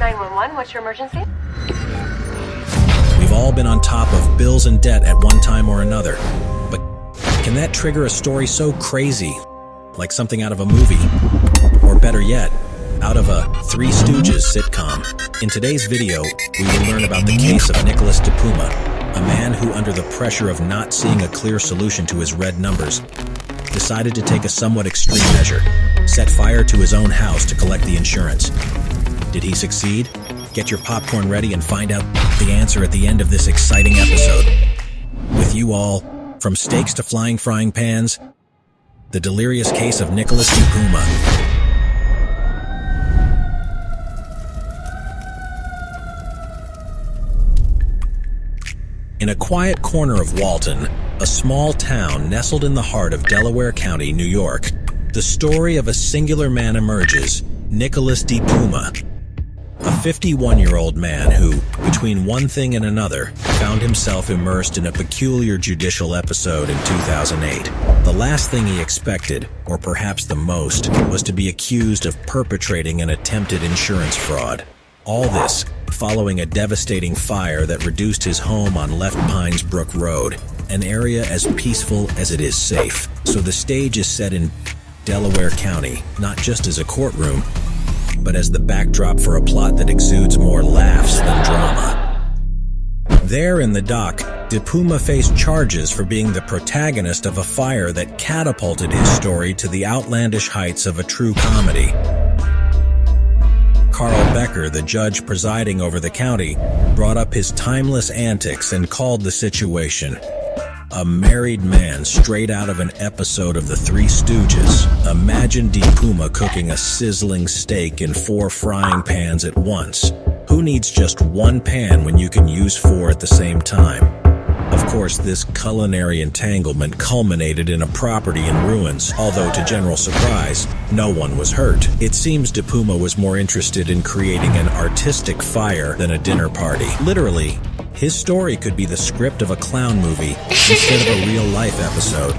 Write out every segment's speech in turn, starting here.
911, what's your emergency? We've all been on top of bills and debt at one time or another. But can that trigger a story so crazy, like something out of a movie? Or better yet, out of a Three Stooges sitcom? In today's video, we will learn about the case of Nicholas DePuma, a man who, under the pressure of not seeing a clear solution to his red numbers, decided to take a somewhat extreme measure, set fire to his own house to collect the insurance. Did he succeed? Get your popcorn ready and find out the answer at the end of this exciting episode. With you all, from steaks to flying frying pans, the delirious case of Nicholas DePuma. In a quiet corner of Walton, a small town nestled in the heart of Delaware County, New York, the story of a singular man emerges, Nicholas DePuma. A 51-year-old man who, between one thing and another, found himself immersed in a peculiar judicial episode in 2008. The last thing he expected, or perhaps the most, was to be accused of perpetrating an attempted insurance fraud. All this following a devastating fire that reduced his home on Left Pines Brook Road, an area as peaceful as it is safe. So the stage is set in Delaware County, not just as a courtroom, but as the backdrop for a plot that exudes more laughs than drama. There in the dock, DePuma faced charges for being the protagonist of a fire that catapulted his story to the outlandish heights of a true comedy. Carl Becker, the judge presiding over the county, brought up his timeless antics and called the situation a married man straight out of an episode of the Three Stooges. Imagine DePuma cooking a sizzling steak in 4 frying pans at once. Who needs just one pan when you can use 4 at the same time? Of course, this culinary entanglement culminated in a property in ruins, although to general surprise, no one was hurt. It seems DePuma was more interested in creating an artistic fire than a dinner party. Literally, his story could be the script of a clown movie instead of a real-life episode.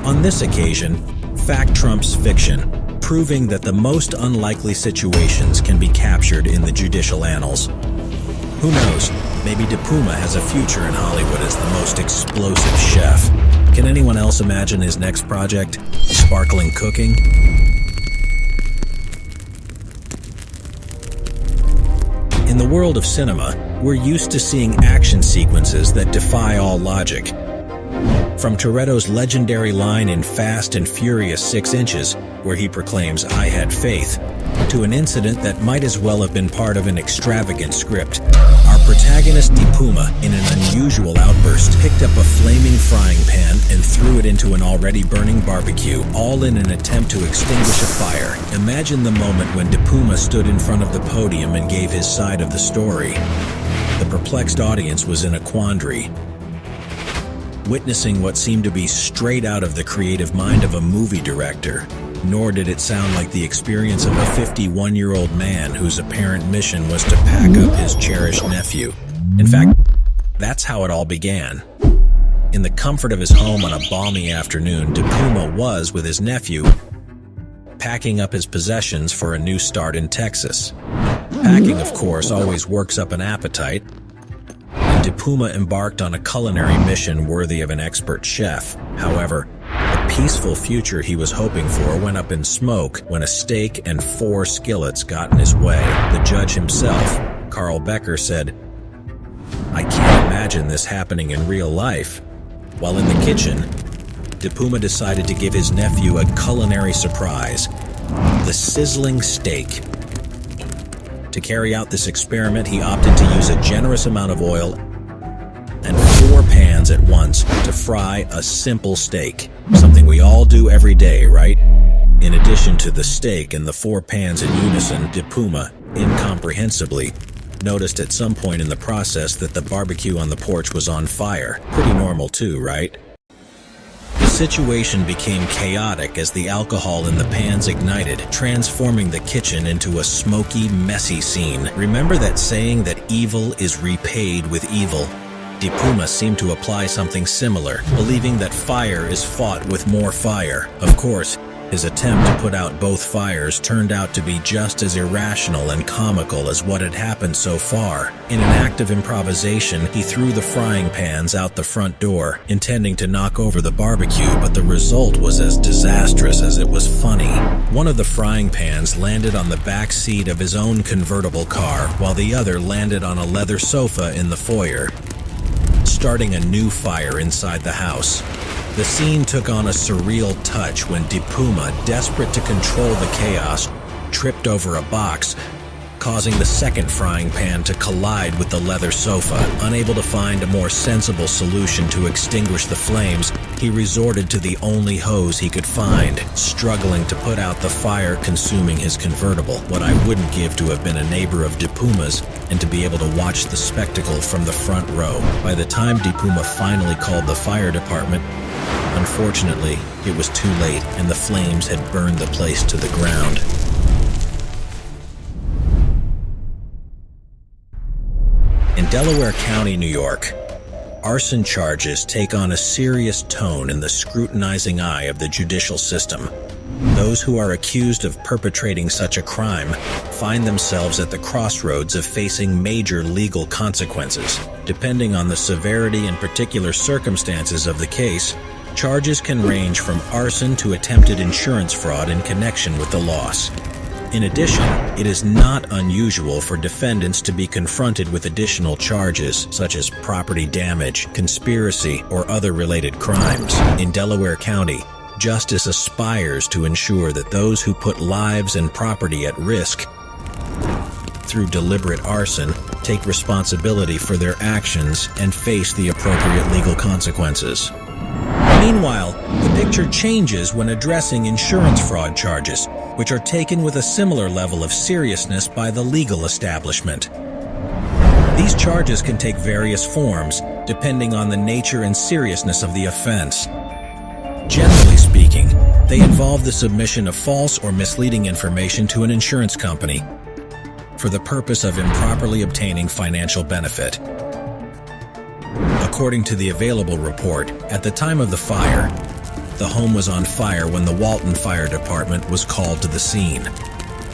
On this occasion, fact trumps fiction, proving that the most unlikely situations can be captured in the judicial annals. Who knows, maybe DePuma has a future in Hollywood as the most explosive chef. Can anyone else imagine his next project? Sparkling cooking? In the world of cinema, we're used to seeing action sequences that defy all logic. From Toretto's legendary line in Fast and Furious 6 Inches, where he proclaims, "I had faith," to an incident that might as well have been part of an extravagant script. Our protagonist DePuma, in an unusual outburst, picked up a flaming frying pan and threw it into an already burning barbecue, all in an attempt to extinguish a fire. Imagine the moment when DePuma stood in front of the podium and gave his side of the story. The perplexed audience was in a quandary, witnessing what seemed to be straight out of the creative mind of a movie director. Nor did it sound like the experience of a 51-year-old man whose apparent mission was to pack up his cherished nephew. In fact, that's how it all began. In the comfort of his home on a balmy afternoon, DePuma was, with his nephew, packing up his possessions for a new start in Texas. Packing, of course, always works up an appetite, and DePuma embarked on a culinary mission worthy of an expert chef. However, the peaceful future he was hoping for went up in smoke when a steak and 4 skillets got in his way. The judge himself, Carl Becker, said, "I can't imagine this happening in real life." While in the kitchen, DePuma decided to give his nephew a culinary surprise: the sizzling steak. To carry out this experiment, he opted to use a generous amount of oil and 4 pans at once to fry a simple steak. Something we all do every day, right? In addition to the steak and the 4 pans in unison, DePuma, incomprehensibly, noticed at some point in the process that the barbecue on the porch was on fire. Pretty normal too, right? The situation became chaotic as the alcohol in the pans ignited, transforming the kitchen into a smoky, messy scene. Remember that saying that evil is repaid with evil? DePuma seemed to apply something similar, believing that fire is fought with more fire. Of course, His attempt to put out both fires turned out to be just as irrational and comical as what had happened so far. In an act of improvisation, he threw the frying pans out the front door, intending to knock over the barbecue, but the result was as disastrous as it was funny. One of the frying pans landed on the back seat of his own convertible car, while the other landed on a leather sofa in the foyer, starting a new fire inside the house. The scene took on a surreal touch when DiPuma, desperate to control the chaos, tripped over a box, causing the second frying pan to collide with the leather sofa. Unable to find a more sensible solution to extinguish the flames, he resorted to the only hose he could find, struggling to put out the fire consuming his convertible. What I wouldn't give to have been a neighbor of DiPuma's and to be able to watch the spectacle from the front row. By the time DiPuma finally called the fire department, unfortunately, it was too late and the flames had burned the place to the ground. In Delaware County, New York, arson charges take on a serious tone in the scrutinizing eye of the judicial system. Those who are accused of perpetrating such a crime find themselves at the crossroads of facing major legal consequences. Depending on the severity and particular circumstances of the case, charges can range from arson to attempted insurance fraud in connection with the loss. In addition, it is not unusual for defendants to be confronted with additional charges, such as property damage, conspiracy, or other related crimes. In Delaware County, justice aspires to ensure that those who put lives and property at risk through deliberate arson take responsibility for their actions and face the appropriate legal consequences. Meanwhile, the picture changes when addressing insurance fraud charges, which are taken with a similar level of seriousness by the legal establishment. These charges can take various forms, depending on the nature and seriousness of the offense. Generally speaking, they involve the submission of false or misleading information to an insurance company for the purpose of improperly obtaining financial benefit. According to the available report, at the time of the fire, the home was on fire when the Walton Fire Department was called to the scene.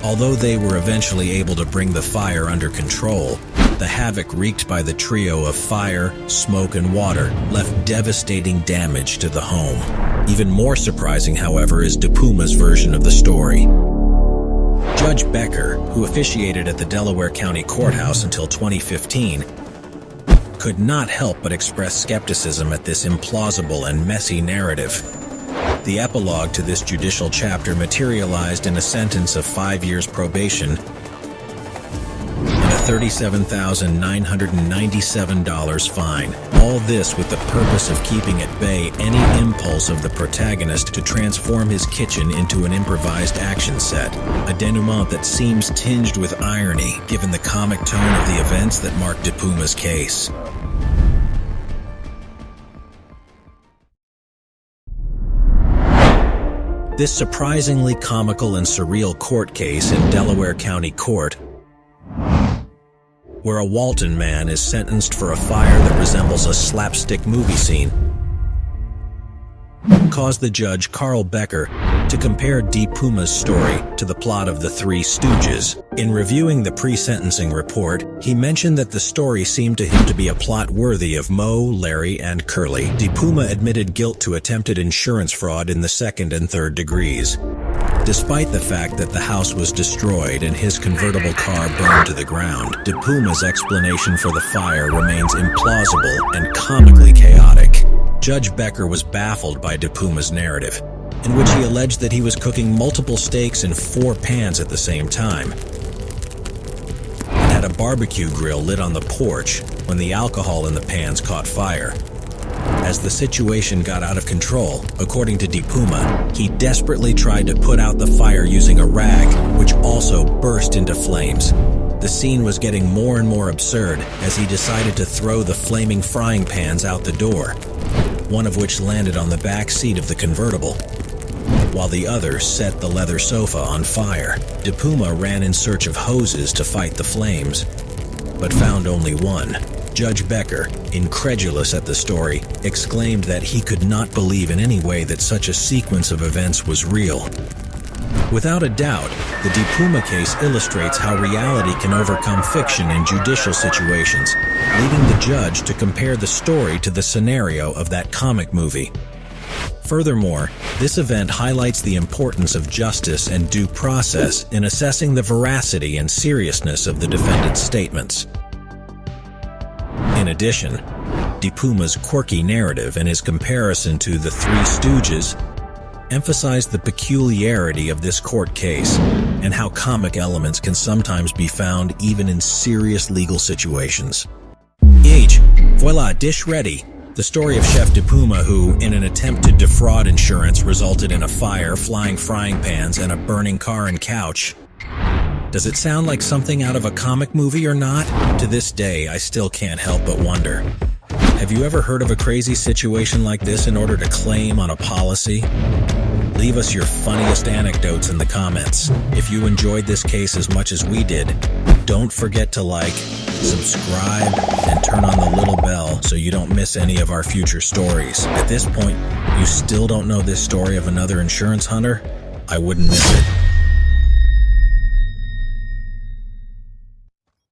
Although they were eventually able to bring the fire under control, the havoc wreaked by the trio of fire, smoke, and water left devastating damage to the home. Even more surprising, however, is DiPuma's version of the story. Judge Becker, who officiated at the Delaware County Courthouse until 2015, could not help but express skepticism at this implausible and messy narrative. The epilogue to this judicial chapter materialized in a sentence of 5 years probation and a $37,997 fine. All this with the purpose of keeping at bay any impulse of the protagonist to transform his kitchen into an improvised action set, a denouement that seems tinged with irony given the comic tone of the events that marked DiPuma's case. This surprisingly comical and surreal court case in Delaware County Court, where a Walton man is sentenced for a fire that resembles a slapstick movie scene, caused the judge Carl Becker to compare DiPuma's story to the plot of The Three Stooges. In reviewing the pre-sentencing report, he mentioned that the story seemed to him to be a plot worthy of Moe, Larry, and Curly. DiPuma admitted guilt to attempted insurance fraud in the second and third degrees. Despite the fact that the house was destroyed and his convertible car burned to the ground, DiPuma's explanation for the fire remains implausible and comically chaotic. Judge Becker was baffled by DiPuma's narrative, in which he alleged that he was cooking multiple steaks in 4 pans at the same time, and had a barbecue grill lit on the porch when the alcohol in the pans caught fire. As the situation got out of control, according to DiPuma, he desperately tried to put out the fire using a rag, which also burst into flames. The scene was getting more and more absurd as he decided to throw the flaming frying pans out the door, one of which landed on the back seat of the convertible, while the other set the leather sofa on fire. DiPuma ran in search of hoses to fight the flames, but found only one. Judge Becker, incredulous at the story, exclaimed that he could not believe in any way that such a sequence of events was real. Without a doubt, the DiPuma case illustrates how reality can overcome fiction in judicial situations, leading the judge to compare the story to the scenario of that comic movie. Furthermore, this event highlights the importance of justice and due process in assessing the veracity and seriousness of the defendant's statements. In addition, DiPuma's quirky narrative and his comparison to the Three Stooges emphasize the peculiarity of this court case and how comic elements can sometimes be found even in serious legal situations. Voila, dish ready. The story of Chef DiPuma who, in an attempt to defraud insurance, resulted in a fire, flying frying pans, and a burning car and couch. Does it sound like something out of a comic movie or not? To this day, I still can't help but wonder. Have you ever heard of a crazy situation like this in order to claim on a policy? Leave us your funniest anecdotes in the comments. If you enjoyed this case as much as we did, don't forget to like, subscribe, and turn on the little bell so you don't miss any of our future stories. At this point, you still don't know this story of another insurance hunter? I wouldn't miss it.